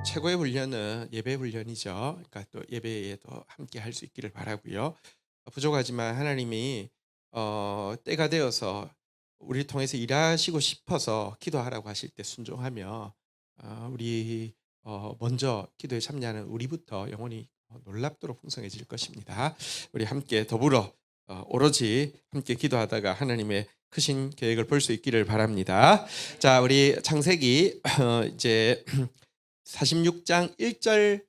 최고의 훈련은 예배 훈련이죠. 그러니까 또 예배에도 함께 할 수 있기를 바라고요. 부족하지만 하나님이 때가 되어서 우리를 통해서 일하시고 싶어서 기도하라고 하실 때 순종하며 우리 먼저 기도에 참여하는 우리부터 영혼이 놀랍도록 풍성해질 것입니다. 우리 함께 더불어 오로지 함께 기도하다가 하나님의 크신 계획을 볼 수 있기를 바랍니다. 자, 우리 창세기 이제 46장 1절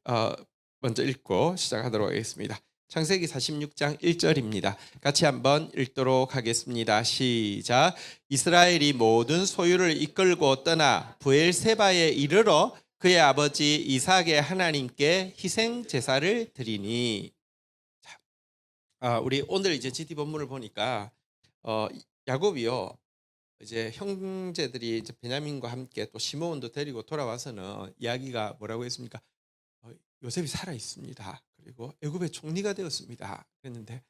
먼저 읽고 시작하도록 하겠습니다. 창세기 46장 1절입니다. 같이 한번 읽도록 하겠습니다. 시작. 이스라엘이 모든 소유를 이끌고 떠나 브엘세바에 이르러 그의 아버지 이삭의 하나님께 희생 제사를 드리니. 자, 우리 오늘 이제 GT 본문을 보니까 어, 야곱이요. 이제 형제들이 이제 베냐민과 함께 또 시므온도 데리고 돌아와서는 이야기가 뭐라고 했습니까? 어, 요셉이 살아 있습니다. 그리고 애굽의 총리가 되었습니다. 그랬는데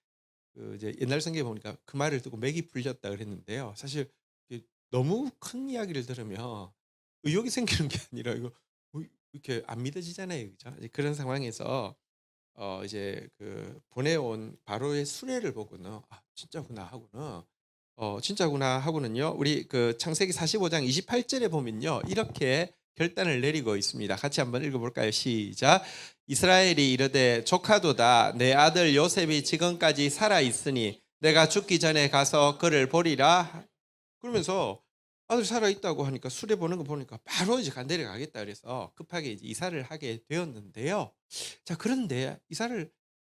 그 이제 옛날 성경에 보니까 그 말을 듣고 맥이 풀렸다 그랬는데요. 사실 너무 큰 이야기를 들으면 의욕이 생기는 게 아니라 이거 이렇게 안 믿어지잖아요, 그죠? 이제 그런 상황에서 이제 그 보내온 바로의 수레를 보고는 '아 진짜구나.' 하고는 진짜구나 하고는요. 우리 그 창세기 45장 28 절에 보면요. 이렇게 결단을 내리고 있습니다. 같이 한번 읽어 볼까요? 시작. 이스라엘이 이르되 조카도다 내 아들 요셉이 지금까지 살아 있으니 내가 죽기 전에 가서 그를 보리라. 그러면서 아들 살아 있다고 하니까 수레 보는 거 보니까 바로 이제 간대려 가겠다 그래서 급하게 이제 이사를 하게 되었는데요. 자, 그런데 이사를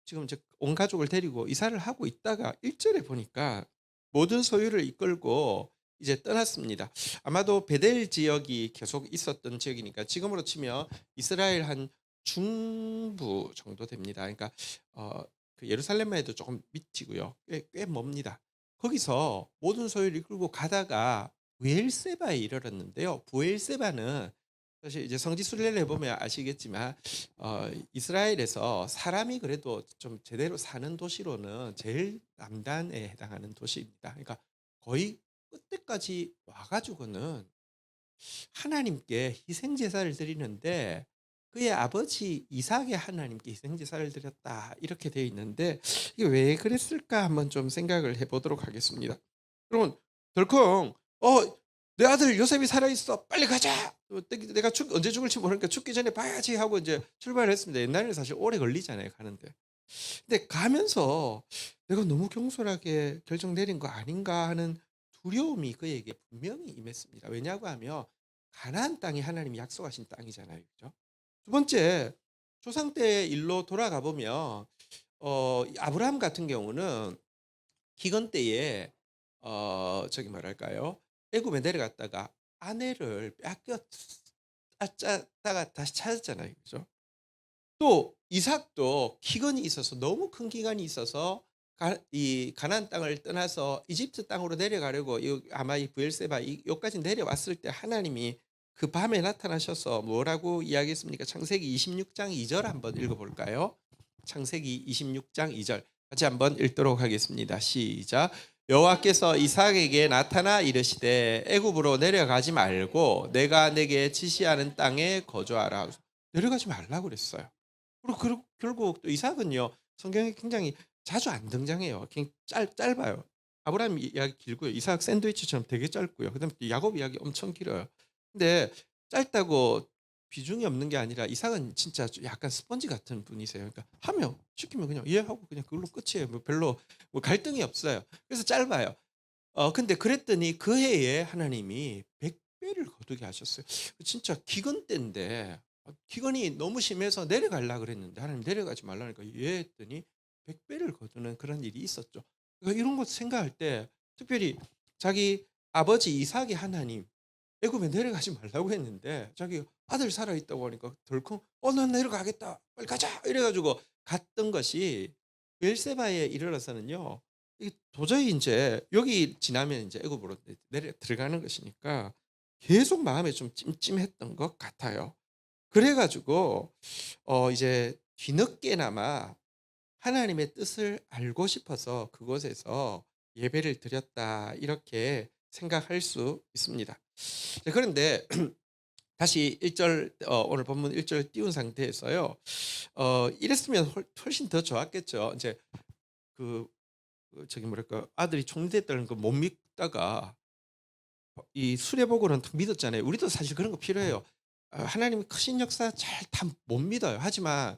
지금 이제 온 가족을 데리고 이사를 하고 있다가 1 절에 보니까 모든 소유를 이끌고 이제 떠났습니다. 아마도 베델 지역이 계속 있었던 지역이니까 지금으로 치면 이스라엘 한 중부 정도 됩니다. 그러니까 어 그 예루살렘만 해도 조금 밑이고요. 꽤 멉니다. 거기서 모든 소유를 이끌고 가다가 브엘세바에 이르렀는데요. 브엘세바는 사실 이제 성지 순례를 해보면 아시겠지만 이스라엘에서 사람이 그래도 좀 제대로 사는 도시로는 제일 남단에 해당하는 도시입니다. 그러니까 거의 끝에까지 와 가지고는 하나님께 희생 제사를 드리는데 그의 아버지 이삭의 하나님께 희생 제사를 드렸다 이렇게 되어 있는데 이게 왜 그랬을까 한번 좀 생각을 해 보도록 하겠습니다. 그러면 덜컹 내 아들 요셉이 살아 있어. 빨리 가자. 내가 언제 죽을지 모르니까 죽기 전에 봐야지 하고 이제 출발을 했습니다. 옛날에는 사실 오래 걸리잖아요, 가는데. 근데 가면서 '내가 너무 경솔하게 결정 내린 거 아닌가.' 하는 두려움이 그에게 분명히 임했습니다. 왜냐고 하면 가나안 땅이 하나님이 약속하신 땅이잖아요. 그죠? 두 번째, 조상 때의 일로 돌아가 보면 아브라함 같은 경우는 기근 때에 저기 뭐랄까요? 애굽에 내려갔다가 아내를 앗았다가 다시 찾았잖아요. 그죠? 또 이삭도 기근이 있어서 너무 큰 기간이 있어서 이 가나안 땅을 떠나서 이집트 땅으로 내려가려고 아마 이 브엘세바 요까지 내려왔을 때 하나님이 그 밤에 나타나셔서 뭐라고 이야기했습니까? 창세기 26장 2절 한번 읽어 볼까요? 창세기 26장 2절 같이 한번 읽도록 하겠습니다. 시작. 여호와께서 이삭에게 나타나 이르시되 애굽으로 내려가지 말고 내가 내게 지시하는 땅에 거주하라. 내려가지 말라고 그랬어요. 그리고 결국 또 이삭은요. 성경에 굉장히 자주 안 등장해요. 굉장히 짧아요. 아브라함 이야기 길고요. 이삭 샌드위치처럼 되게 짧고요. 그다음에 또 야곱 이야기 엄청 길어요. 근데 짧다고 비중이 없는 게 아니라 이삭은 진짜 좀 약간 스펀지 같은 분이세요. 그러니까 하면 시키면 그냥 예 하고 그냥 그걸로 끝이에요. 뭐 별로 뭐 갈등이 없어요. 그래서 짧아요. 근데 그랬더니 그 해에 하나님이 100 배를 거두게 하셨어요. 진짜 기근 때인데 기근이 너무 심해서 내려가려고 그랬는데 하나님 내려가지 말라니까 예 했더니 100 배를 거두는 그런 일이 있었죠. 그러니까 이런 것 생각할 때 특별히 자기 아버지 이삭의 하나님 애굽에 내려가지 말라고 했는데 자기 아들 살아 있다고 하니까 덜컹 난 내려가겠다. 빨리 가자." 이래 가지고 갔던 것이 베르세바에 이르러서는요. 이게 도저히 인제 여기 지나면 인제 애굽으로 내려 들어가는 것이니까 계속 마음에 좀 찜찜했던 것 같아요. 그래 가지고 이제 뒤늦게나마 하나님의 뜻을 알고 싶어서 그곳에서 예배를 드렸다 이렇게 생각할 수 있습니다. 자, 그런데 다시 1절 오늘 본문 1절 띄운 상태에서요. 이랬으면 훨씬 더 좋았겠죠. 이제 그 저기 뭐랄까 아들이 총리됐다는 거 못 믿다가 이 수레복으로는 믿었잖아요. 우리도 사실 그런 거 필요해요. 하나님의 크신 역사 잘 다 못 믿어요. 하지만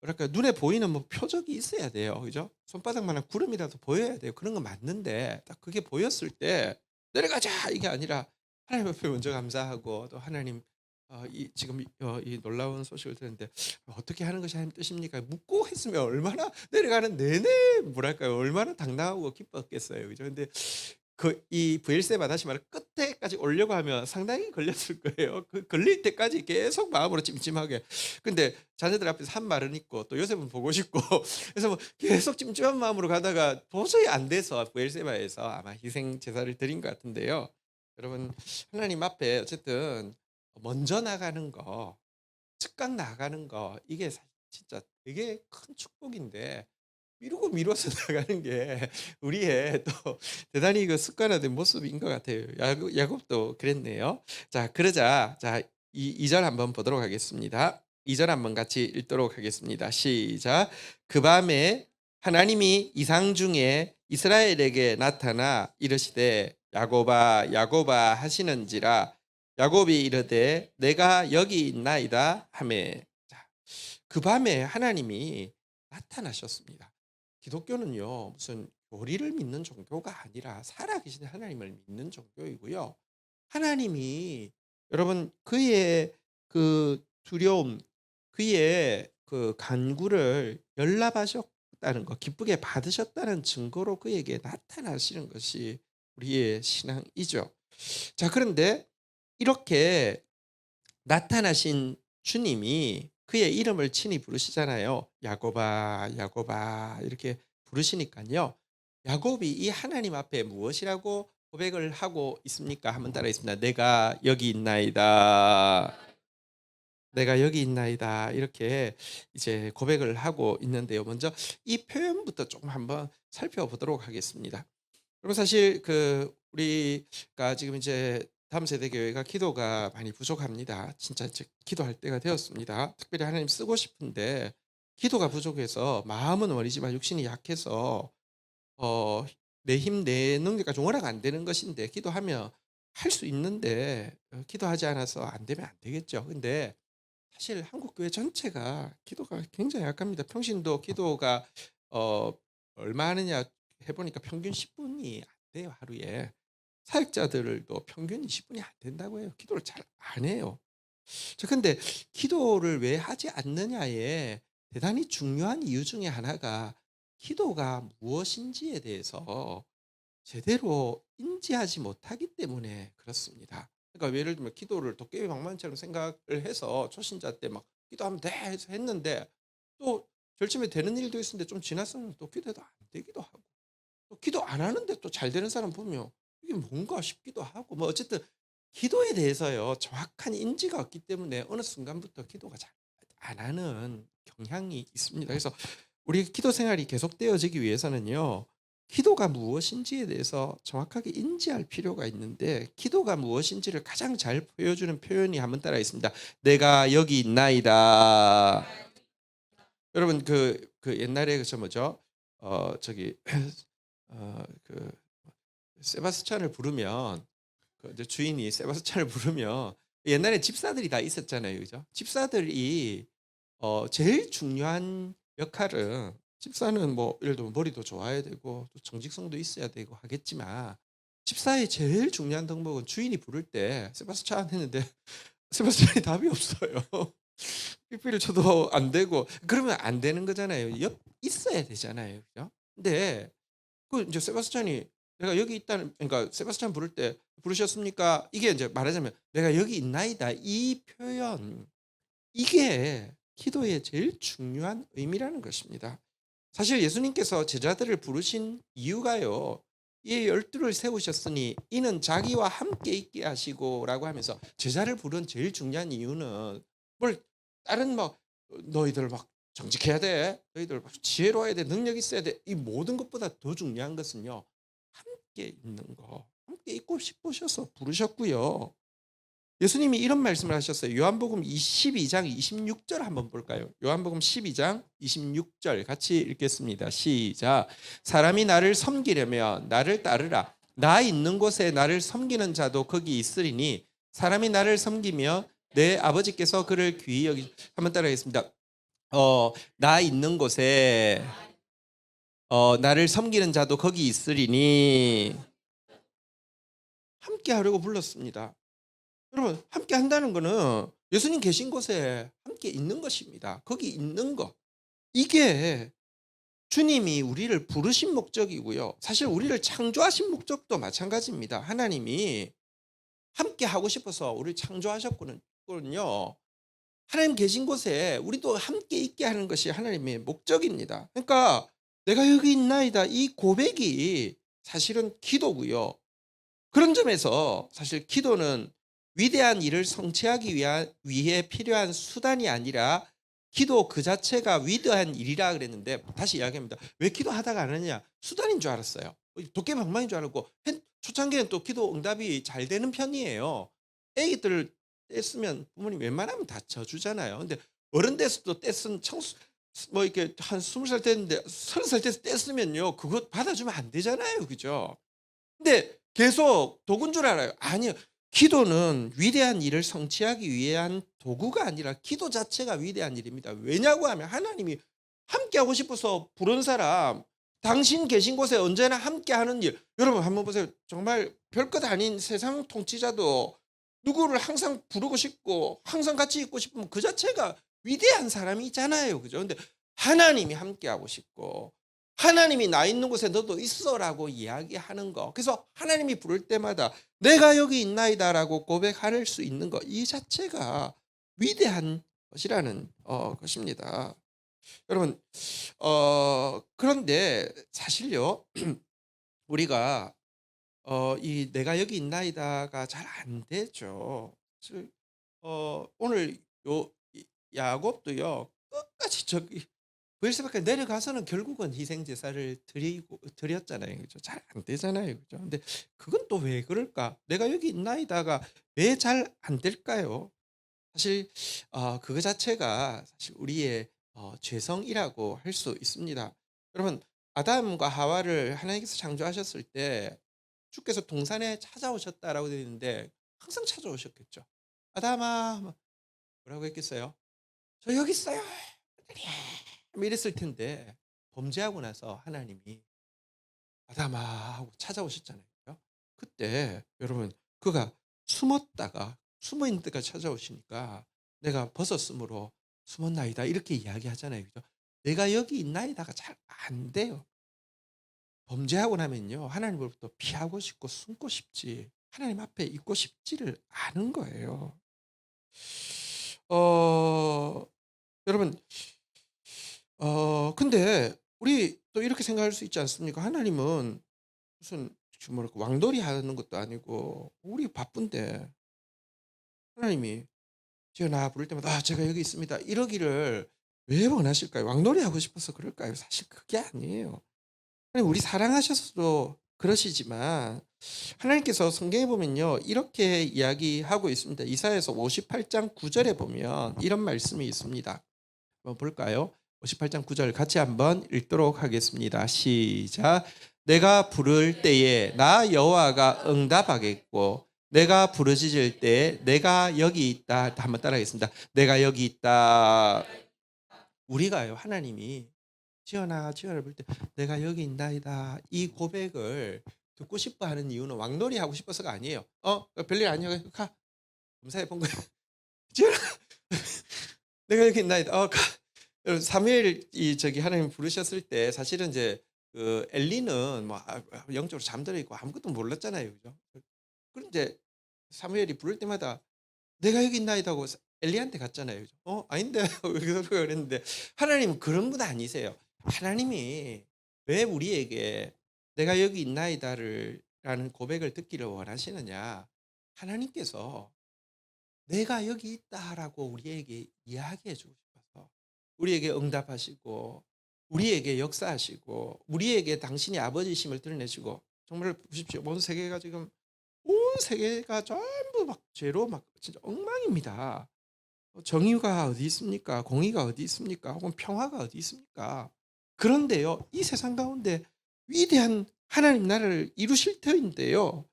뭐랄까 눈에 보이는 뭐 표적이 있어야 돼요. 그죠? 손바닥만한 구름이라도 보여야 돼요. 그런 거 맞는데 딱 그게 보였을 때 '내려가자.' 이게 아니라 하나님 앞에 먼저 감사하고 또 하나님 이 지금 이 놀라운 소식을 들었는데 "어떻게 하는 것이 하나님 뜻입니까?" 묻고 했으면 얼마나 내려가는 내내 뭐랄까요? 얼마나 당당하고 기뻤겠어요. 그죠? 근데 이 브엘세바 다시 말해 끝에까지 오려고 하면 상당히 걸렸을 거예요. 그 걸릴 때까지 계속 마음으로 찜찜하게. 근데 자녀들 앞에서 한 말은 있고 또 요셉은 보고 싶고 그래서 뭐 계속 찜찜한 마음으로 가다가 도저히 안 돼서 브엘세바에서 아마 희생 제사를 드린 것 같은데요. 여러분 하나님 앞에 어쨌든 먼저 나가는 거, 즉각 나가는 거 이게 진짜 되게 큰 축복인데 미루고 미뤄서 나가는 게 우리의 또 대단히 그 습관화된 모습인 것 같아요. 야곱도 그랬네요. 자, 그러자 자, 이 2절 한번 보도록 하겠습니다. 2절 한번 같이 읽도록 하겠습니다. 시작. 그 밤에 하나님이 이상 중에 이스라엘에게 나타나 이르시되 야곱아 야곱아 하시는지라 야곱이 이르되 내가 여기 있나이다 하매. 자, 그 밤에 하나님이 나타나셨습니다. 기독교는요, 무슨 교리를 믿는 종교가 아니라 살아계신 하나님을 믿는 종교이고요. 하나님이 여러분 그의 그 두려움, 그의 그 간구를 열납하셨다는 거, 기쁘게 받으셨다는 증거로 그에게 나타나시는 것이 우리의 신앙이죠. 자, 그런데 이렇게 나타나신 주님이 그의 이름을 친히 부르시잖아요. 야곱아, 야곱아 이렇게 부르시니까요. 야곱이 이 하나님 앞에 무엇이라고 고백을 하고 있습니까? 한번 따라하겠습니다. 내가 여기 있나이다. 내가 여기 있나이다. 이렇게 이제 고백을 하고 있는데요. 먼저 이 표현부터 조금 한번 살펴보도록 하겠습니다. 그리고 사실 우리가 지금 이제 다음 세대 교회가 기도가 많이 부족합니다. 진짜 이제 기도할 때가 되었습니다. 특별히 하나님 쓰고 싶은데 기도가 부족해서 마음은 원이지만 육신이 약해서 내 힘, 내 능력까지 워낙 안 되는 것인데 기도하면 할 수 있는데 기도하지 않아서 안 되면 안 되겠죠. 근데 사실 한국 교회 전체가 기도가 굉장히 약합니다. 평신도 기도가 어 얼마 하느냐 해 보니까 평균 10 분이 안 돼요, 하루에. 사역자들도 평균 20 분이 안 된다고 해요. 기도를 잘 안 해요. 근데 기도를 왜 하지 않느냐에 대단히 중요한 이유 중에 하나가 기도가 무엇인지에 대해서 제대로 인지하지 못하기 때문에 그렇습니다. 그러니까 예를 들면 기도를 도깨비 방망이처럼 생각을 해서 초신자 때 막 기도하면 돼 해서 했는데 또 절침에 되는 일도 있었는데 좀 지났으면 또 기도해도 안 되기도 하고 또 기도 안 하는데 또 잘 되는 사람 보면 이게 뭔가 싶기도 하고 뭐 어쨌든 기도에 대해서요 정확한 인지가 없기 때문에 어느 순간부터 기도가 잘 안 하는 경향이 있습니다. 그래서 우리 기도 생활이 계속되어지기 위해서는요. 기도가 무엇인지에 대해서 정확하게 인지할 필요가 있는데 기도가 무엇인지를 가장 잘 보여주는 표현이 한번 따라있습니다. 내가 여기 있나이다. 여러분 옛날에 뭐죠? 저기 그 세바스찬을 부르면 이제 주인이 세바스찬을 부르면 옛날에 집사들이 다 있었잖아요, 그죠? 집사들이 제일 중요한 역할은 집사는 뭐 예를 들면 머리도 좋아야 되고 또 정직성도 있어야 되고 하겠지만 집사의 제일 중요한 덕목은 주인이 부를 때 세바스찬 했는데 세바스찬이 답이 없어요. 삐삐를 쳐도 안 되고 그러면 안 되는 거잖아요. 있어야 되잖아요. 그죠? 근데 이제 세바스찬이 "내가 여기 있다는" 그러니까 세바스찬 부를 때 "부르셨습니까?" 이게 이제 말하자면 "내가 여기 있나이다." 이 표현 이게 기도의 제일 중요한 의미라는 것입니다. 사실 예수님께서 제자들을 부르신 이유가요. 이 12를 세우셨으니 이는 자기와 함께 있게 하시고라고 하면서 제자를 부른 제일 중요한 이유는 뭘 다른 막 너희들 막 정직해야 돼. 너희들 막 지혜로워야 돼. 능력 있어야 돼. 이 모든 것보다 더 중요한 것은요. 함께 있는 거. 함께 있고 싶으셔서 부르셨고요. 예수님이 이런 말씀을 하셨어요. 요한복음 22장 26절 한번 볼까요? 요한복음 12장 26절 같이 읽겠습니다. 시작. 사람이 나를 섬기려면 나를 따르라. 나 있는 곳에 나를 섬기는 자도 거기 있으리니 사람이 나를 섬기며 내 아버지께서 그를 귀히 여기 한번 따라하겠습니다. 나 있는 곳에 나를 섬기는 자도 거기 있으리니 함께 하려고 불렀습니다. 여러분, 함께 한다는 거는 예수님 계신 곳에 함께 있는 것입니다. 거기 있는 것. 이게 주님이 우리를 부르신 목적이고요. 사실 우리를 창조하신 목적도 마찬가지입니다. 하나님이 함께 하고 싶어서 우리를 창조하셨거든요. 하나님 계신 곳에 우리도 함께 있게 하는 것이 하나님의 목적입니다. 그러니까 내가 여기 있나이다. 이 고백이 사실은 기도고요. 그런 점에서 사실 기도는 위대한 일을 성취하기 위해 필요한 수단이 아니라 기도 그 자체가 위대한 일이라 그랬는데 다시 이야기합니다. 왜 기도하다가 안 하느냐? 수단인 줄 알았어요. 도깨비방망이인 줄 알았고 초창기에는 또 기도 응답이 잘 되는 편이에요. 애기들 떼쓰면 부모님 웬만하면 다 져주잖아요. 근데 어른 돼서도 떼쓴 청소 뭐 이렇게 한 20살 됐는데 30살 돼서 떼쓰면요. 그거 받아주면 안 되잖아요. 그죠? 근데 계속 도구인 줄 알아요. 아니요. 기도는 위대한 일을 성취하기 위한 도구가 아니라 기도 자체가 위대한 일입니다. 왜냐고 하면 하나님이 함께하고 싶어서 부른 사람, 당신 계신 곳에 언제나 함께하는 일. 여러분 한번 보세요. 정말 별것 아닌 세상 통치자도 누구를 항상 부르고 싶고 항상 같이 있고 싶으면 그 자체가 위대한 사람이 있잖아요. 그죠? 근데 하나님이 함께하고 싶고 하나님이 나 있는 곳에 너도 있어라고 이야기하는 거. 그래서 하나님이 부를 때마다 내가 여기 있나이다라고 고백할 수 있는 것. 이 자체가 위대한 것이라는 것입니다. 여러분 그런데 사실요. 우리가 이 내가 여기 있나이다가 잘 안 되죠. 사실 오늘 야곱도요. 끝까지 저기 브엘세바까지 내려가서는 결국은 희생 제사를 드렸잖아요. 그죠? 잘 안 되잖아요. 그죠? 근데 그건 또 왜 그럴까? 내가 여기 있나이다가 왜 잘 안 될까요? 사실 그거 자체가 사실 우리의 죄성이라고 할 수 있습니다. 여러분 아담과 하와를 하나님께서 창조하셨을 때 주께서 동산에 찾아오셨다라고 되어 있는데 항상 찾아오셨겠죠. 아담아 뭐라고 했겠어요? 저 여기 있어요. 뭐 이랬을 텐데 범죄하고 나서 하나님이 아담아 하고 찾아오셨잖아요. 그죠? 그때 여러분 그가 숨었다가 숨어 있는 데가 찾아오시니까 내가 벗었으므로 숨었나이다 이렇게 이야기하잖아요. 그죠? 내가 여기 있나이다가 잘 안 돼요. 범죄하고 나면요. 하나님으로부터 피하고 싶고 숨고 싶지 하나님 앞에 있고 싶지를 않은 거예요. 어 여러분 근데 우리 또 이렇게 생각할 수 있지 않습니까? 하나님은 무슨 뭐랄까 왕놀이 하는 것도 아니고 우리 바쁜데 하나님이 "지어나." 부를 때마다 "아 제가 여기 있습니다." 이러기를 왜 원하실까요? 왕놀이 하고 싶어서 그럴까요? 사실 그게 아니에요. 하나님 우리 사랑하셔서도 그러시지만 하나님께서 성경에 보면요. 이렇게 이야기하고 있습니다. 이사야서 58장 9절에 보면 이런 말씀이 있습니다. 한번 볼까요? 58장 9절 같이 한번 읽도록 하겠습니다. 시작. 내가 부를 때에 나 여호와가 응답하겠고 내가 부르짖을 때에 내가 여기 있다. 한번 따라하겠습니다. 내가 여기 있다. 우리가요. 하나님이 지어나 지어나 볼 때 내가 여기 있나이다. 이 고백을 듣고 싶어 하는 이유는 왕놀이 하고 싶어서가 아니에요. 별일 아니야. 가. 검사해 본 거야. 지어나 내가 여기 있나이다. 가. 사무엘이 저기 하나님 부르셨을 때 사실은 이제 그 엘리는 뭐 영적으로 잠들어 있고 아무것도 몰랐잖아요. 그죠? 그런데 사무엘이 부를 때마다 내가 여기 있나이다 하고 엘리한테 갔잖아요. 그죠? 아닌데 왜 그러고 그랬는데 하나님은 그런 분 아니세요. 하나님이 왜 우리에게 내가 여기 있나이다를 라는 고백을 듣기를 원하시느냐? 하나님께서 내가 여기 있다라고 우리에게 이야기해 주고 싶어서 우리에게 응답하시고 우리에게 역사하시고 우리에게 당신이 아버지심을 드러내시고 정말 보십시오. 온 세계가 지금 온 세계가 전부 막 죄로 막 진짜 엉망입니다. 정의가 어디 있습니까? 공의가 어디 있습니까? 혹은 평화가 어디 있습니까? 그런데요, 이 세상 가운데 위대한 하나님 나라를 이루실 터인데요.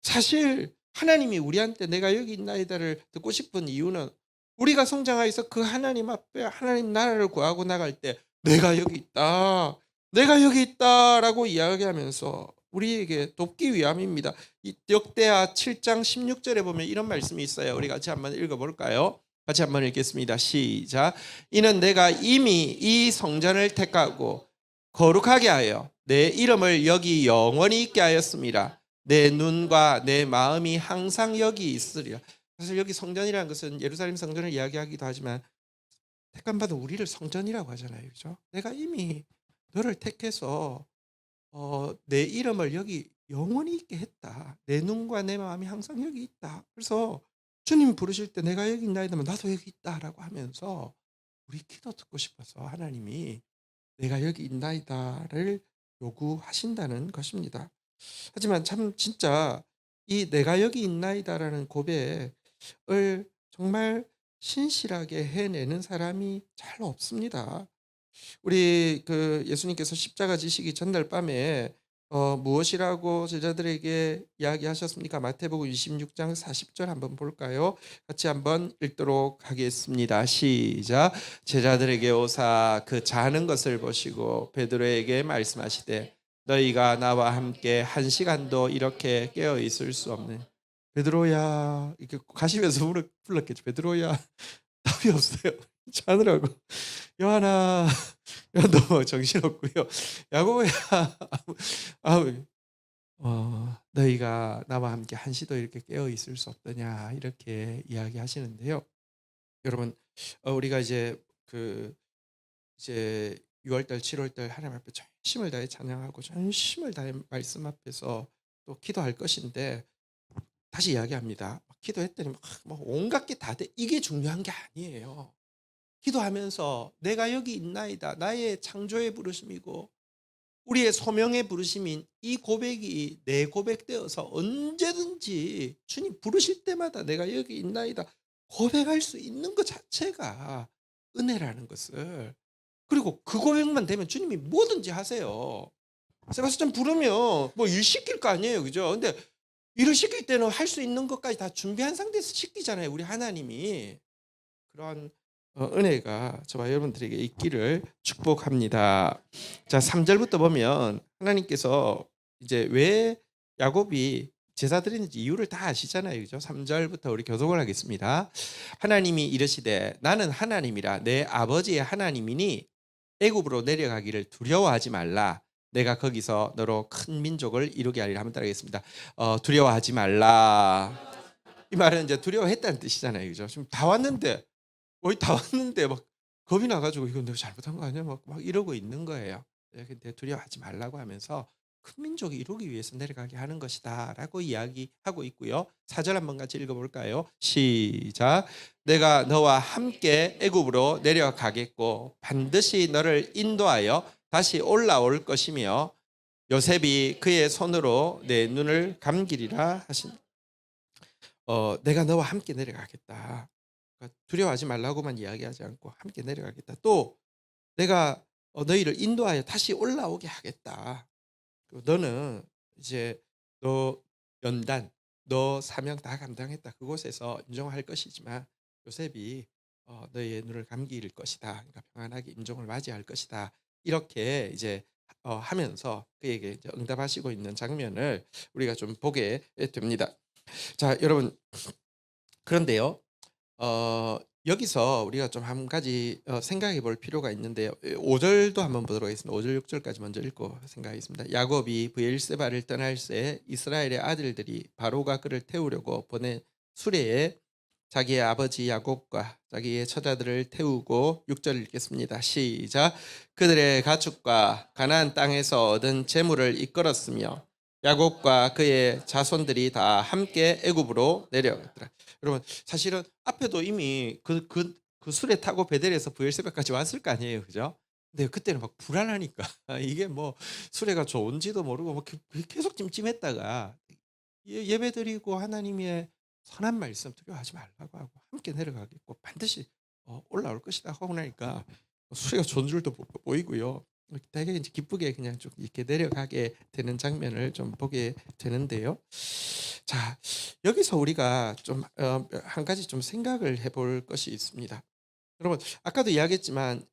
사실 하나님이 우리한테 내가 여기 있나이다를 듣고 싶은 이유는 우리가 성장하여서 그 하나님 앞에 하나님 나라를 구하고 나갈 때 내가 여기 있다. 내가 여기 있다라고 이야기하면서 우리에게 돕기 위함입니다. 이 역대하 7장 16절에 보면 이런 말씀이 있어요. 우리 같이 한번 읽어 볼까요? 같이 한번 읽겠습니다. 시작. 이는 내가 이미 이 성전을 택하고 거룩하게 하여 내 이름을 여기 영원히 있게 하였습니다. 내 눈과 내 마음이 항상 여기 있으리라. 사실 여기 성전이라는 것은 예루살렘 성전을 이야기하기도 하지만 택함 받은 우리를 성전이라고 하잖아요. 그죠? 내가 이미 너를 택해서 내 이름을 여기 영원히 있게 했다. 내 눈과 내 마음이 항상 여기 있다. 그래서 주님 부르실 때 내가 여기 있나이다 하면 나도 여기 있다라고 하면서 우리 기도 듣고 싶어서 하나님이 내가 여기 있나이다를 요구하신다는 것입니다. 하지만 참 진짜 이 내가 여기 있나이다라는 고백을 정말 신실하게 해내는 사람이 잘 없습니다. 우리 그 예수님께서 십자가 지시기 전날 밤에 무엇이라고 제자들에게 이야기하셨습니까? 마태복음 26장 40절 한번 볼까요? 같이 한번 읽도록 하겠습니다. 시작. 제자들에게 오사 그 자는 것을 보시고 베드로에게 말씀하시되 너희가 나와 함께 한 시간도 이렇게 깨어 있을 수 없는 베드로야 이렇게 가시면서 불렀겠죠. 베드로야 답이 없어요. 자느라고. 요한아, 야, 너 정신없고요. 야고보야, 아우, 너희가 나와 함께 한시도 이렇게 깨어 있을 수 없더냐 이렇게 이야기하시는데요. 여러분, 우리가 이제 6월달, 7월달 하나님 앞에 전심을 다해 찬양하고 전심을 다해 말씀 앞에서 또 기도할 것인데 다시 이야기합니다. 기도했더니 막 온갖 게 다 돼. 이게 중요한 게 아니에요. 기도하면서 내가 여기 있나이다. 나의 창조의 부르심이고 우리의 소명의 부르심인 이 고백이 내 고백되어서 언제든지 주님 부르실 때마다 내가 여기 있나이다. 고백할 수 있는 것 자체가 은혜라는 것을 그리고 그 고백만 되면 주님이 뭐든지 하세요. 세바스찬 부르면 뭐 일 시킬 거 아니에요. 그죠? 근데 일을 시킬 때는 할 수 있는 것까지 다 준비한 상태에서 시키잖아요. 우리 하나님이. 그런 은혜가 저와 여러분들에게 있기를 축복합니다. 자, 3절부터 보면 하나님께서 이제 왜 야곱이 제사 드리는지 이유를 다 아시잖아요. 그죠? 3절부터 우리 교독을 하겠습니다. 하나님이 이르시되 나는 하나님이라 내 아버지의 하나님이니 애굽으로 내려가기를 두려워하지 말라. 내가 거기서 너로 큰 민족을 이루게 하리라. 한번 따라하겠습니다. 두려워하지 말라. 이 말은 이제 두려워했다는 뜻이잖아요. 그죠? 지금 다 왔는데 거의 다 왔는데 막 겁이 나가지고 이거 내가 잘못한 거 아니야? 막 이러고 있는 거예요. 네, 근데 두려워하지 말라고 하면서 큰 민족이 이루기 위해서 내려가게 하는 것이다라고 이야기하고 있고요. 4절 한번 같이 읽어볼까요? 시작. 내가 너와 함께 애굽으로 내려가겠고 반드시 너를 인도하여 다시 올라올 것이며 요셉이 그의 손으로 내 눈을 감기리라 하신. 내가 너와 함께 내려가겠다. 그러니까 두려워하지 말라고만 이야기하지 않고 함께 내려가겠다. 또 내가 너희를 인도하여 다시 올라오게 하겠다. 너는 이제 너 연단, 너 사명 다 감당했다. 그곳에서 인정할 것이지만 요셉이 너희의 눈을 감길 것이다. 그러니까 평안하게 임종을 맞이할 것이다. 이렇게 이제 하면서 그에게 이제 응답하시고 있는 장면을 우리가 좀 보게 됩니다. 자, 여러분 그런데요. 여기서 우리가 좀 한 가지 생각해 볼 필요가 있는데요. 5절도 한번 보도록 하겠습니다. 5절 6절까지 먼저 읽고 생각하겠습니다. 야곱이 브엘세바를 떠날 새 이스라엘의 아들들이 바로가 그를 태우려고 보낸 수레에 자기의 아버지 야곱과 자기의 처자들을 태우고 6절 읽겠습니다. 시작. 그들의 가축과 가나안 땅에서 얻은 재물을 이끌었으며 야곱과 그의 자손들이 다 함께 애굽으로 내려갔더라. 여러분 사실은 앞에도 이미 그 수레 타고 베델에서 브엘세바까지 왔을 거 아니에요, 그죠? 근데 그때는 막 불안하니까 이게 뭐 수레가 좋은지도 모르고 막 계속 찜찜했다가 예배드리고 하나님의 선한 말씀 두려워하지 말라고 하고 함께 내려가겠고 반드시 올라올 것이다 하고 나니까 수리가 좋은 줄도 보이고요. 되게 이제 기쁘게 그냥 좀 이렇게 내려가게 되는 장면을 좀 보게 되는데요. 자, 여기서 우리가 좀 한 가지 좀 생각을 해볼 것이 있습니다. 여러분 아까도 이야기했지만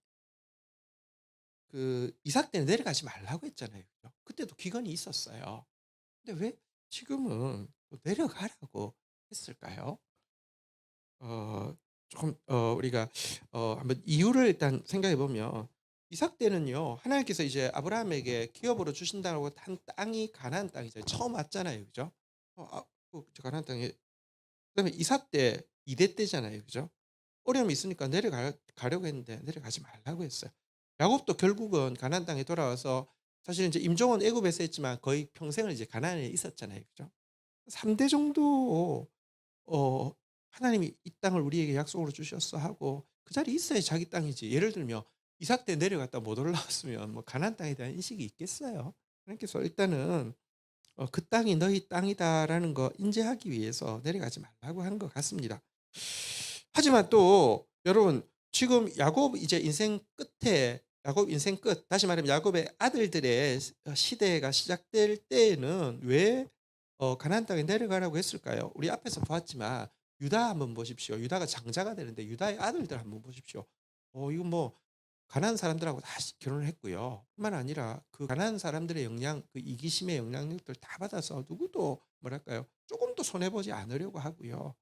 그 이삭 때는 내려가지 말라고 했잖아요. 그죠? 그때도 기근이 있었어요. 근데 왜 지금은 또 내려가라고 했을까요? 어 조금 우리가 한번 이유를 일단 생각해 보면 이삭 때는요. 하나님께서 이제 아브라함에게 기업으로 주신다고 한 땅이 가나안 땅이잖아요. 처음 왔잖아요. 그죠? 가나안 땅에 그다음에 이삭 때 2대 때잖아요. 그죠? 어려움이 있으니까 가려고 했는데 내려가지 말라고 했어요. 야곱도 결국은 가나안 땅에 돌아와서 사실 이제 임종은 애굽에서 했지만 거의 평생을 이제 가나안에 있었잖아요. 그죠? 3대 정도 어 하나님이 "이 땅을 우리에게 약속으로 주셨어." 하고 그 자리에 있어야 자기 땅이지. 예를 들면 이삭 때 내려갔다 못 올라왔으면 뭐 가나안 땅에 대한 인식이 있겠어요? 하나님께서 일단은 "그 땅이 너희 땅이다."라는 거 인지하기 위해서 내려가지 말라고 한 것 같습니다. 하지만 또 여러분 지금 야곱 이제 인생 끝에 야곱 인생 끝 다시 말하면 야곱의 아들들의 시대가 시작될 때에는 왜 가나안 땅에 내려가라고 했을까요? 우리 앞에서 보았지만 유다 한번 보십시오. 유다가 장자가 되는데 유다의 아들들 한번 보십시오. 이거 뭐 가난한 사람들하고 다 결혼을 했고요. 뿐만 아니라 그 가난한 사람들의 영향, 그 이기심의 영향력들 다 받아서 누구도 뭐랄까요? 조금도 손해 보지 않으려고 하고요.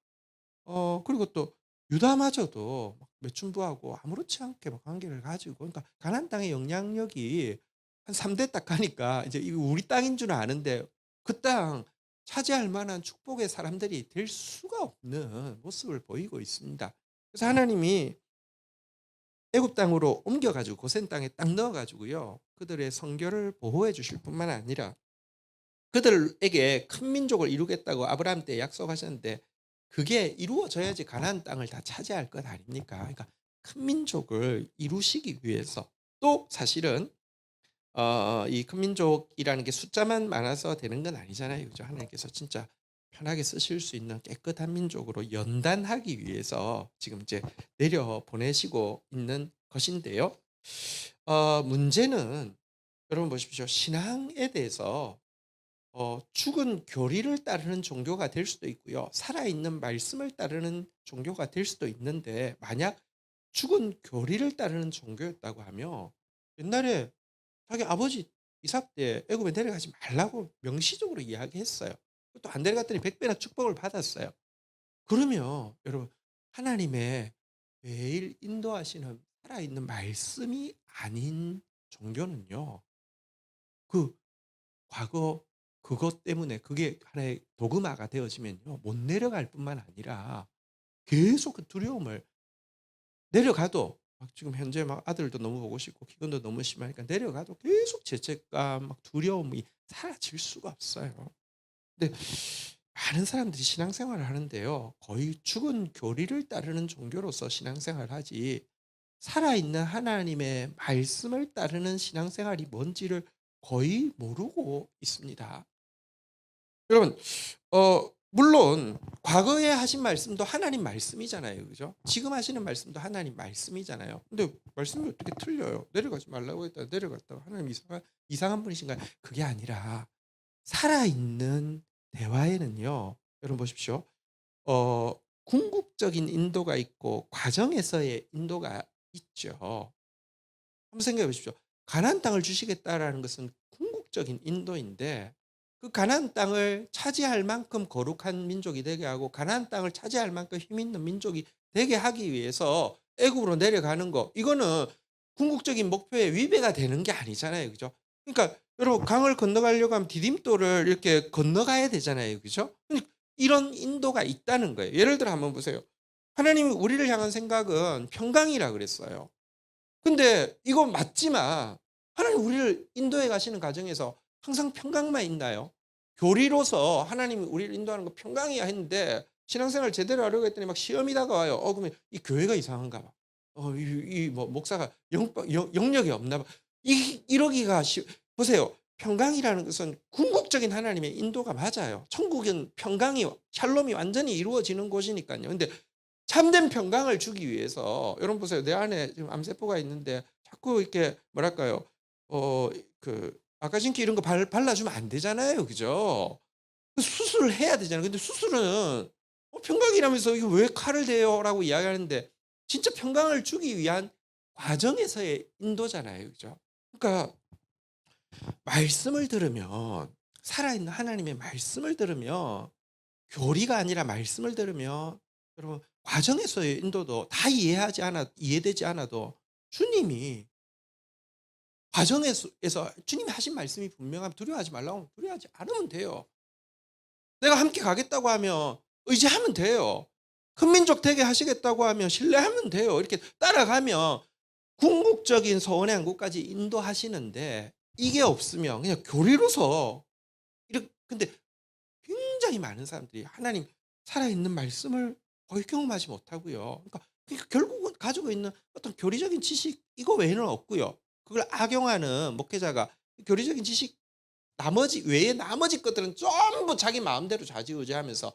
그리고 또 유다마저도 막 매춘부하고 아무렇지 않게 막 관계를 가지고 그러니까 가나안 땅의 영향력이 한 3대 딱 가니까 이제 이거 우리 땅인 줄 아는데 그 땅 차지할 만한 축복의 사람들이 될 수가 없는 모습을 보이고 있습니다. 그래서 하나님이 애굽 땅으로 옮겨 가지고 고센 땅에 딱 넣어 가지고요. 그들의 성결을 보호해 주실 뿐만 아니라 그들에게 큰 민족을 이루겠다고 아브라함 때 약속하셨는데 그게 이루어져야지 가나안 땅을 다 차지할 것 아닙니까? 그러니까 큰 민족을 이루시기 위해서 또 사실은 이 큰 민족이라는 게 숫자만 많아서 되는 건 아니잖아요. 그죠? 하나님께서 진짜 편하게 쓰실 수 있는 깨끗한 민족으로 연단하기 위해서 지금 이제 내려 보내시고 있는 것인데요. 문제는 여러분 보십시오. 신앙에 대해서 죽은 교리를 따르는 종교가 될 수도 있고요. 살아있는 말씀을 따르는 종교가 될 수도 있는데 만약 죽은 교리를 따르는 종교였다고 하면 옛날에 자기 아버지 이삭 때 애굽에 내려가지 말라고 명시적으로 이야기했어요. 또 안 내려갔더니 100배나 축복을 받았어요. 그러면 여러분 하나님의 매일 인도하시는 살아있는 말씀이 아닌 종교는요. 그 과거 그것 때문에 그게 하나의 도그마가 되어지면요. 못 내려갈 뿐만 아니라 계속 그 두려움을 내려가도 막 지금 현재 막 아들도 너무 보고 싶고 기근도 너무 심하니까 내려가도 계속 죄책감 막 두려움이 사라질 수가 없어요. 근데 많은 사람들이 신앙생활을 하는데요. 거의 죽은 교리를 따르는 종교로서 신앙생활을 하지 살아있는 하나님의 말씀을 따르는 신앙생활이 뭔지를 거의 모르고 있습니다. 여러분 물론 과거에 하신 말씀도 하나님 말씀이잖아요. 그죠? 지금 하시는 말씀도 하나님 말씀이잖아요. 근데 말씀이 어떻게 틀려요? 내려가지 말라고 했다가 내려갔다가 하나님 이상한 분이신가요? 그게 아니라 살아있는 대화에는요. 여러분 보십시오. 궁극적인 인도가 있고 과정에서의 인도가 있죠. 한번 생각해 보십시오. 가나안 땅을 주시겠다라는 것은 궁극적인 인도인데 그 가나안 땅을 차지할 만큼 거룩한 민족이 되게 하고 가나안 땅을 차지할 만큼 힘 있는 민족이 되게 하기 위해서 애굽으로 내려가는 거 이거는 궁극적인 목표에 위배가 되는 게 아니잖아요. 그죠? 그러니까 여러분 강을 건너가려고 하면 디딤돌을 이렇게 건너가야 되잖아요. 그죠? 이런 인도가 있다는 거예요. 예를 들어 한번 보세요. 하나님이 우리를 향한 생각은 평강이라 그랬어요. 근데 이건 맞지만 하나님 우리를 인도해 가시는 과정에서 항상 평강만 있나요? 교리로서 하나님이 우리를 인도하는 거 평강이야 했는데 신앙생활 제대로 하려고 했더니 막 시험이 다가와요. 그러면 이 교회가 이상한가 봐. 이 뭐 목사가 영력이 없나 봐. 이러기가 보세요. 평강이라는 것은 궁극적인 하나님의 인도가 맞아요. 천국은 평강이 샬롬이 완전히 이루어지는 곳이니까요. 근데 참된 평강을 주기 위해서 여러분 보세요. 내 안에 지금 암세포가 있는데 자꾸 이렇게 뭐랄까요? 그 아까진키 이런 거 발라주면 안 되잖아요. 그죠? 수술을 해야 되잖아요. 근데 수술은 평강이라면서 "이거 왜 칼을 대요?"라고 이야기하는데 진짜 평강을 주기 위한 과정에서의 인도잖아요. 그죠? 그러니까 말씀을 들으면 살아있는 하나님의 말씀을 들으면 교리가 아니라 말씀을 들으면 여러분 과정에서의 인도도 다 이해되지 않아도 주님이 과정에서 주님이 하신 말씀이 분명하면 두려워하지 말라고 하면 두려워하지 않으면 돼요. 내가 함께 가겠다고 하면 의지하면 돼요. 큰 민족 되게 하시겠다고 하면 신뢰하면 돼요. 이렇게 따라가면 궁극적인 소원의 한국까지 인도하시는데 이게 없으면 그냥 교리로서 근데 굉장히 많은 사람들이 하나님 살아있는 말씀을 거의 경험하지 못하고요. 그러니까 결국은 가지고 있는 어떤 교리적인 지식 이거 외에는 없고요. 그걸 악용하는 목회자가 교리적인 지식 나머지 외에 나머지 것들은 전부 자기 마음대로 좌지우지하면서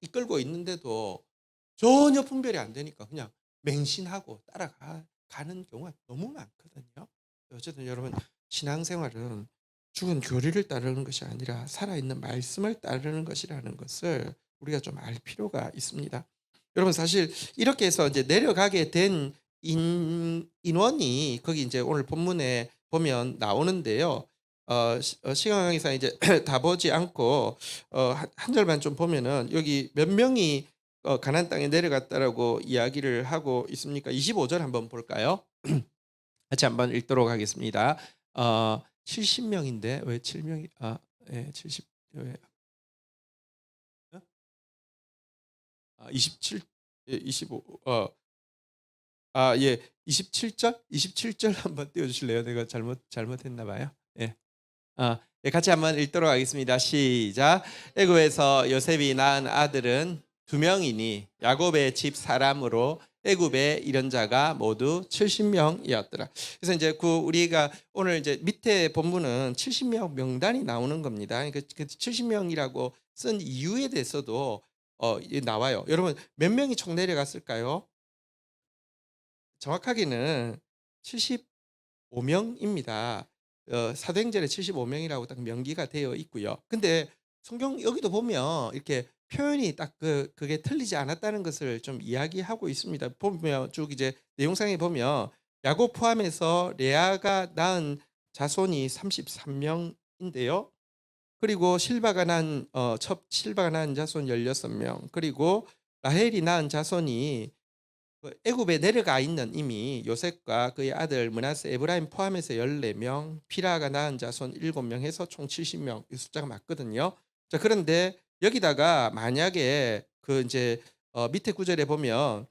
이끌고 있는데도 전혀 분별이 안 되니까 그냥 맹신하고 따라가는 경우가 너무 많거든요. 어쨌든 여러분 신앙생활은 죽은 교리를 따르는 것이 아니라 살아있는 말씀을 따르는 것이라는 것을 우리가 좀 알 필요가 있습니다. 여러분 사실 이렇게 해서 이제 내려가게 된 인원이 거기 이제 오늘 본문에 보면 나오는데요. 시간 관계상 이제 다 보지 않고 한 절만 좀 보면은 여기 몇 명이 가나안 땅에 내려갔다라고 이야기를 하고 있습니까? 25절 한번 볼까요? 같이 한번 읽도록 하겠습니다. 70명인데 왜 7명이 예, 70 왜 27 예, 25 예. 27절? 27절 한번 띄워 주실래요? 내가 잘못했나 봐요. 예. 예, 같이 한번 읽도록 하겠습니다. 시작. 애굽에서 요셉이 낳은 아들은 두 명이니 야곱의 집 사람으로 애굽에 이른 자가 모두 70명이었더라. 그래서 이제 우리가 오늘 이제 밑에 본문은 70명 명단이 나오는 겁니다. 그러니까 그 70명이라고 쓴 이유에 대해서도 나와요. 여러분 몇 명이 총 내려갔을까요? 정확하게는 75명입니다. 사도행전에 75명이라고 딱 명기가 되어 있고요. 근데 성경 여기도 보면 이렇게 표현이 딱 그게 틀리지 않았다는 것을 좀 이야기하고 있습니다. 보면 쭉 이제 내용상에 보면 야곱 포함해서 레아가 낳은 자손이 33명인데요. 그리고 실바가 낳은 자손 16명, 그리고 라헬이 낳은 자손이 애굽에 내려가 있는 이미 요셉과 그의 아들 므낫세 에브라임 포함해서 14명, 피라가 낳은 자손 7명 해서 총 70명. 이 숫자가 맞거든요. 자, 그런데 여기다가 만약에 그 이제 밑에 구절에 보면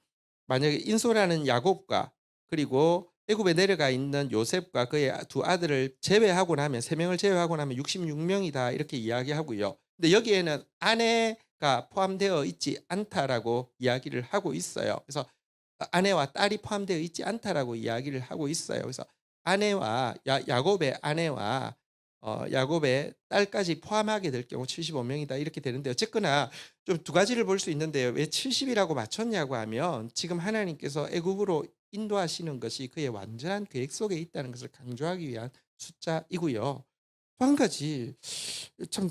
만약에 인솔하는 야곱과 그리고 애굽에 내려가 있는 요셉과 그의 두 아들을 제외하고 나면 3명을 제외하고 나면 66명이다 이렇게 이야기하고요. 근데 여기에는 아내가 포함되어 있지 않다라고 이야기를 하고 있어요. 그래서 아내와 딸이 포함되어 있지 않다라고 이야기를 하고 있어요. 그래서 아내와 야곱의 아내와 야곱의 딸까지 포함하게 될 경우 75명이다 이렇게 되는데 어쨌거나 좀 두 가지를 볼 수 있는데요. 왜 70이라고 맞췄냐고 하면 지금 하나님께서 애굽으로 인도하시는 것이 그의 완전한 계획 속에 있다는 것을 강조하기 위한 숫자이고요. 또 한 가지 참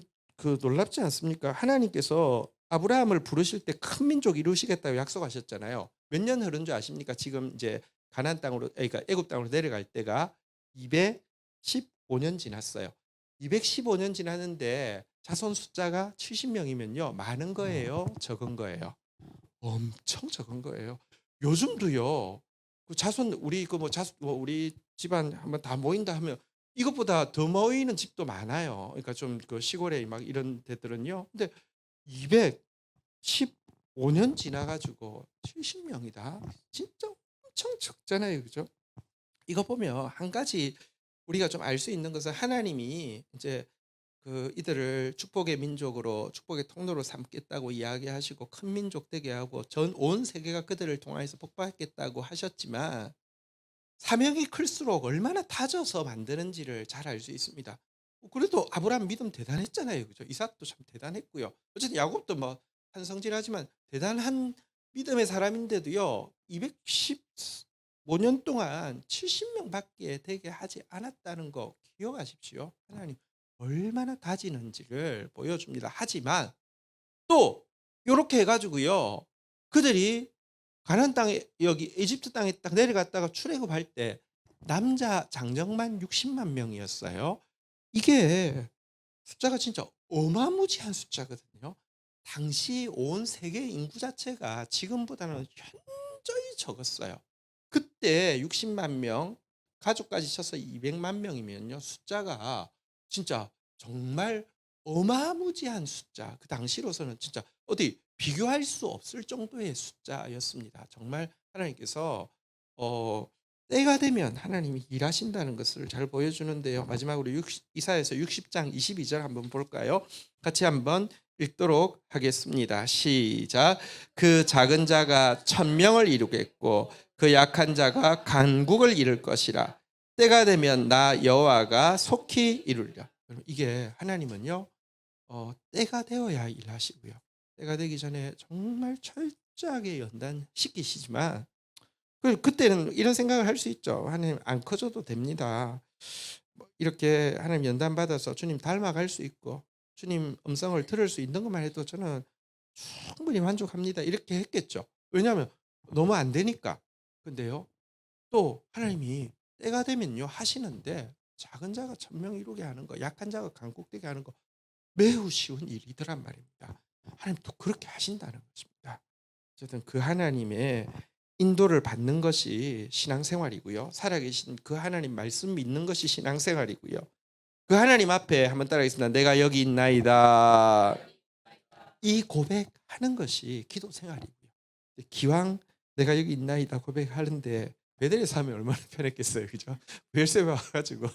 놀랍지 않습니까? 하나님께서 아브라함을 부르실 때 큰 민족 이루시겠다고 약속하셨잖아요. 몇 년 흐른 줄 아십니까? 지금 이제 가나안 땅으로 그러니까 애굽 땅으로 내려갈 때가 215년 지났어요. 215년 지났는데 자손 숫자가 70명이면요. 많은 거예요? 적은 거예요? 엄청 적은 거예요. 요즘도요. 그 자손 우리 우리 집안 한번 다 모인다 하면 이것보다 더 모이는 집도 많아요. 그러니까 좀 시골에 막 이런 데들은요. 근데 215년 지나 가지고 70명이다. 진짜 엄청 적잖아요. 그죠? 이거 보면 한 가지 우리가 좀 알 수 있는 것은 하나님이 이제 이들을 축복의 민족으로 축복의 통로로 삼겠다고 이야기하시고 큰 민족 되게 하고 전 온 세계가 그들을 통하여서 복받겠다고 하셨지만 사명이 클수록 얼마나 다져서 만드는지를 잘 알 수 있습니다. 그래도 아브라함 믿음 대단했잖아요. 그죠? 이삭도 참 대단했고요. 어쨌든 야곱도 뭐 한성질하지만 대단한 믿음의 사람인데도요. 215년 동안 70명밖에 되게 하지 않았다는 거 기억하십시오. 하나님 얼마나 다지는지를 보여줍니다. 하지만 또 요렇게 해 가지고요. 그들이 가나안 땅에 여기 이집트 땅에 딱 내려갔다가 출애굽할 때 남자 장정만 60만 명이었어요. 이게 숫자가 진짜 어마무지한 숫자거든요. 당시 온 세계 인구 자체가 지금보다는 현저히 적었어요. 그때 60만 명, 가족까지 쳐서 200만 명이면요. 숫자가 진짜 정말 어마무지한 숫자. 그 당시로서는 진짜 어디 비교할 수 없을 정도의 숫자였습니다. 정말 하나님께서 어 때가 되면 하나님이 일하신다는 것을 잘 보여주는데요. 마지막으로 이사야서 60장 22절 한번 볼까요? 같이 한번 읽도록 하겠습니다. 시작. 그 작은 자가 천명을 이루겠고 그 약한 자가 강국을 이룰 것이라. 때가 되면 나 여호와가 속히 이루리라. 이게 하나님은요. 때가 되어야 일하시고요. 때가 되기 전에 정말 철저하게 연단시키시지만 그때는 이런 생각을 할 수 있죠. 하나님 안 커져도 됩니다. 뭐 이렇게 하나님 연단 받아서 주님 닮아갈 수 있고 주님 음성을 들을 수 있는 것만 해도 저는 충분히 만족합니다. 이렇게 했겠죠. 왜냐하면 너무 안 되니까. 근데요. 또 하나님이 때가 되면요 하시는데 작은 자가 천명 이루게 하는 거, 약한 자가 강국되게 하는 거 매우 쉬운 일이더란 말입니다. 하나님 또 그렇게 하신다는 것입니다. 어쨌든 그 하나님의 인도를 받는 것이 신앙생활이고요. 살아계신 그 하나님 말씀 믿는 것이 신앙생활이고요. 그 하나님 앞에 한번 따라하겠습니다. 내가 여기 있나이다. 이 고백하는 것이 기도 생활이고요. 기왕 내가 여기 있나이다 고백하는데 베델에서 하면 얼마나 편했겠어요. 그죠? 벨세바 와가지고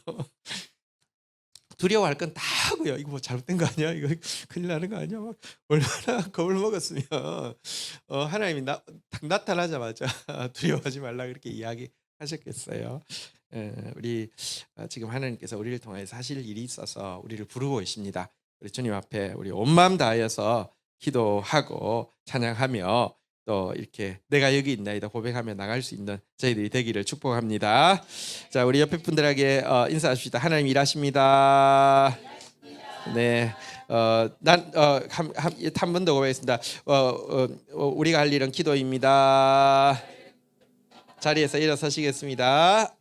두려워할 건 다 하고요. 이거 뭐 잘못된 거 아니야? 이거 큰일 나는 거 아니야? 막 얼마나 겁을 먹었으면 하나님이 딱 나타나자마자 두려워하지 말라 그렇게 이야기하셨겠어요. 우리 지금 하나님께서 우리를 통해서 하실 일이 있어서 우리를 부르고 계십니다. 우리 주님 앞에 우리 온 마음 다하여서 기도하고 찬양하며 또 이렇게 내가 여기 있나이다 고백하며 나갈 수 있는 저희들이 되기를 축복합니다. 자, 우리 옆에 분들에게 인사합시다. 하나님 일하십니다. 네, 한 번 더 고백했습니다. 우리가 할 일은 기도입니다. 자리에서 일어서시겠습니다.